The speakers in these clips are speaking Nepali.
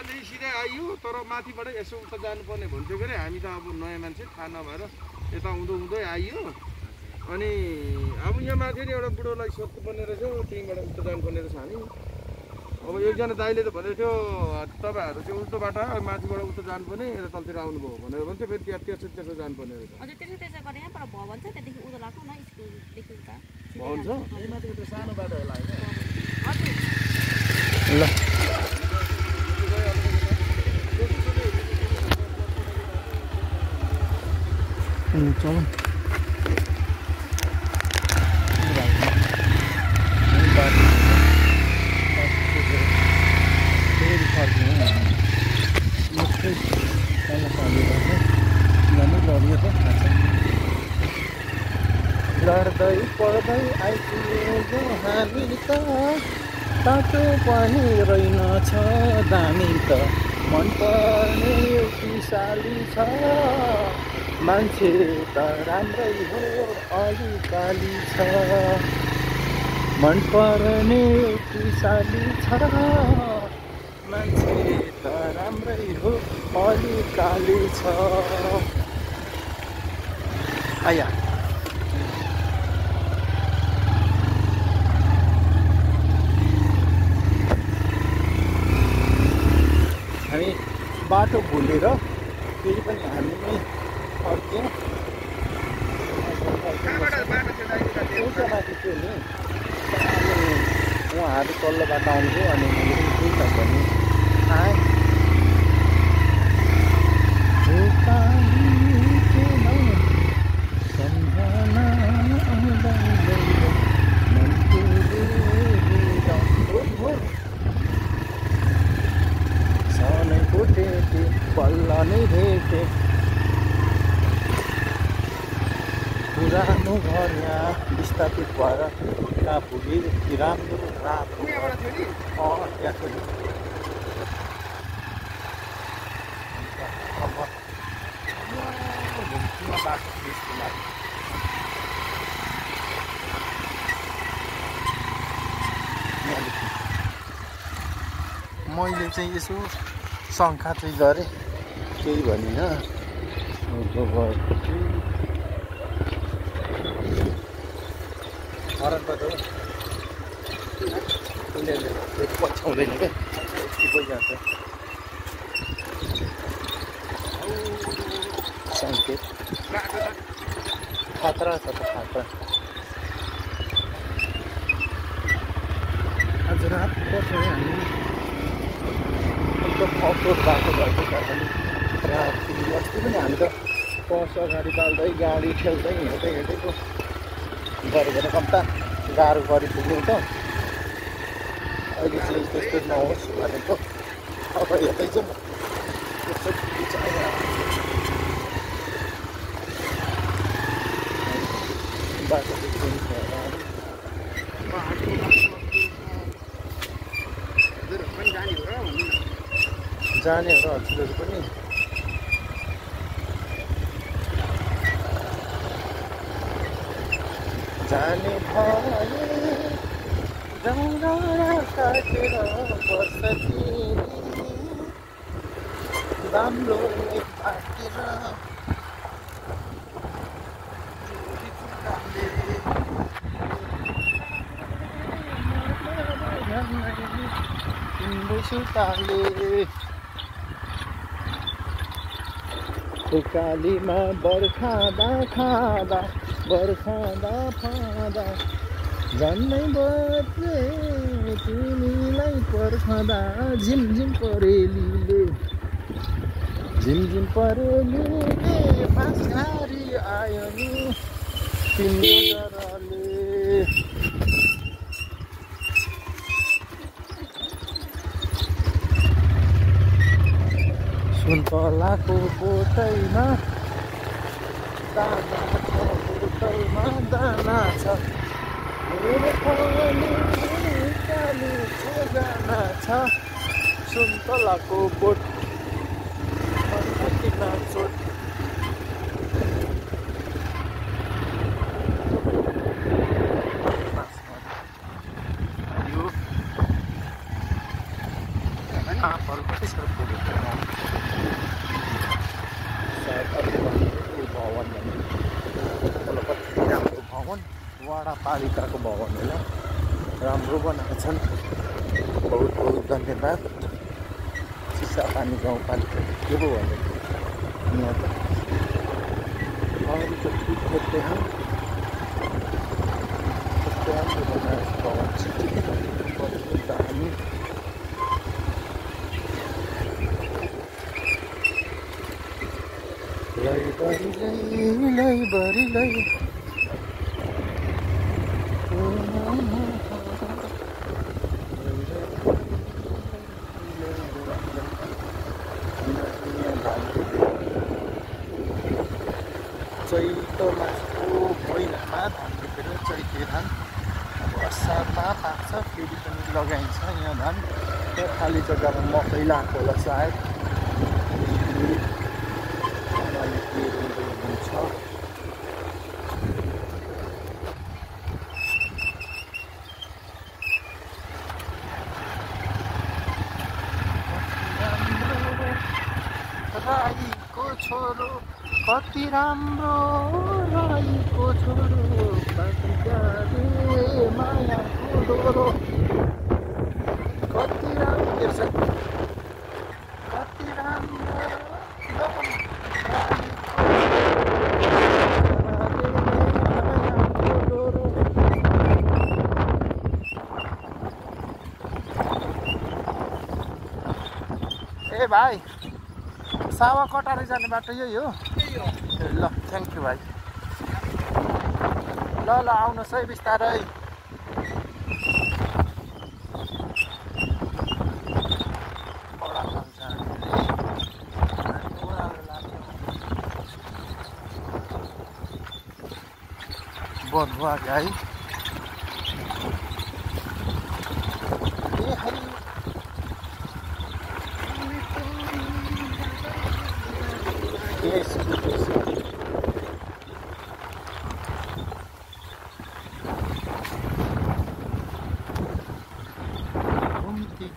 यहाँदेखि सिधै आइयो तर माथिबाट यसो उता जानुपर्ने भन्थ्यो के अरे हामी त अब नयाँ मान्छे थाहा नभएर यता उँधै आइयो अनि अब यहाँ माथि एउटा बुढोलाई सोध्नुपर्ने रहेछ त्यहीँबाट उता जानुपर्ने रहेछ हामी अब एकजना दाइले त भनेको थियो तपाईँहरू चाहिँ उल्टो बाटो माथिबाट उता जानुपर्ने यता तलतिर आउनुभयो भनेर भन्थ्यो फेरि त्यसो जानुपर्ने रहेछ हजुर त्यसो गरे यहाँ पर भवन छ त्यहाँदेखि उता लाग्नु न स्कुलदेखि उता भवन छ माथिको त्यो सानो बाटो होला होइन हजुर ल चलो लड्दै पढ्दै आइपुग्यो हामी त तातो पनि रहेनछ दामी त मनपर्ने विशाली छ मान्छे त राम्रै हो अलिकाली छ मनपर्ने विशाली छ मान्छे त राम्रै हो अलिकाली छ आया हामी बाटो भुलेर फेरि पनि हामी नै फर्क्यौँ एउटा माथि थियो नि अनि उहाँहरू तल्लो बाटो आउँथ्यो अनि मैले पनि केही छ भने आएँ पल्ल नै भेटे पुरानो घर यहाँ विस्थापित भएर कहाँ पुगे राम्रो रातो मैले चाहिँ यसो शङ्का चाहिँ गरेँ केही भनिनँ हरनबाट उनीहरूले पछ्याउँदैन क्या जान्छ सङ्केत खतरा छ त खतरा आज रात पर्छ हामी अफरोड बाटो भएको कारणले राति अस्ति पनि हामी त पर्स अगाडि बाल्दै गाडी ठेल्दै हिँडेको गरेको त कम्ता गाह्रो गरिपुग्यौँ त अहिले चाहिँ त्यस्तो नहोस् भनेको अब हेर्दैछौँ त्यस्तो बाटो जाने हो र हजुरहरू पनि जाने भयो जङ्गल काटेर बस्छ राम्रो काटेर सुताले उकालीमा बर्खादा खाँदा बर्खादा फाँदा झन्नै बत्ने तिमीलाई पर्खँदा झिमझिम परेलीले पासारी आयो नि तिम्रो डरले सुन्तलाको बोटैमा दाना छ बोटलमा दाना छ मेरो पनि काली गाना छ सुन्तलाको बोट चोट भवनहरू कति साह्रो पुगेको सायद अर्को भवन भन्ने मतलब कति राम्रो भवन वडापालिकाको भवन होइन राम्रो बनाएको छन् बहुत बहुत धन्यवाद चिसापानी गाउँपालिका के पो भन्यो यहाँ त अरू त ठिक है त्यहाँ राम्रो बनाएको भवन दामी लैबरी चैतो मासको महिनामा धान रोपेर चैते धान अब असारमा पाक्छ फेरि पनि लगाइन्छ यहाँ धान त्यहाँ खाली जग्गामा मकै लगाएको होला सायद हुन्छ राईको छोरो कति राम्रो राईको छोरो मायाको डोरो कति राम्रो कति राम्रो ए भाइ सावा कटारे जाने बाटो यही हो ल थ्याङ्क यू भाइ ल ल आउनुहोस् है बिस्तारै बढुवा गाई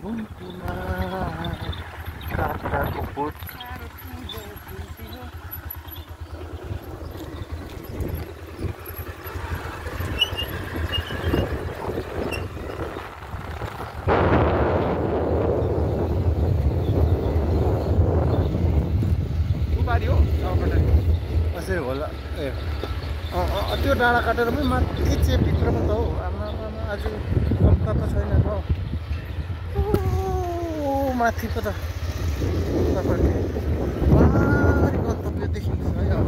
घुम्तीमा काँक्राको बोट कसरी होला ए त्यो डाँडा काटेर पनि माथि चेपभित्रमा त हो आमा आज कम्ता त छैन त माथि पो त तपाईँले गन्तव्य देखिन्छ है अब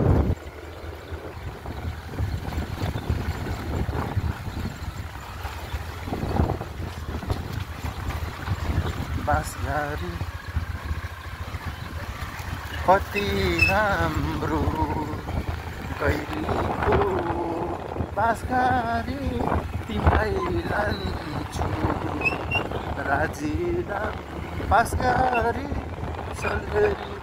बाँसघारी कति राम्रो गैरीको बाँसघारी तिमीलाई लान्छु राजिना बाँसघारी सल्लेरी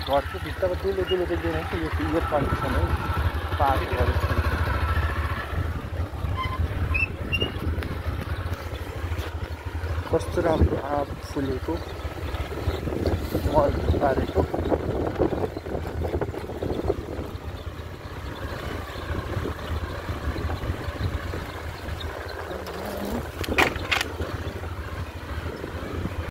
घरको भित्तामा दुलो दुलो देख्दैन कि यो कन्डिसन हो पाहाडहरू कस्तो राम्रो आँप फुलेको मल पारेको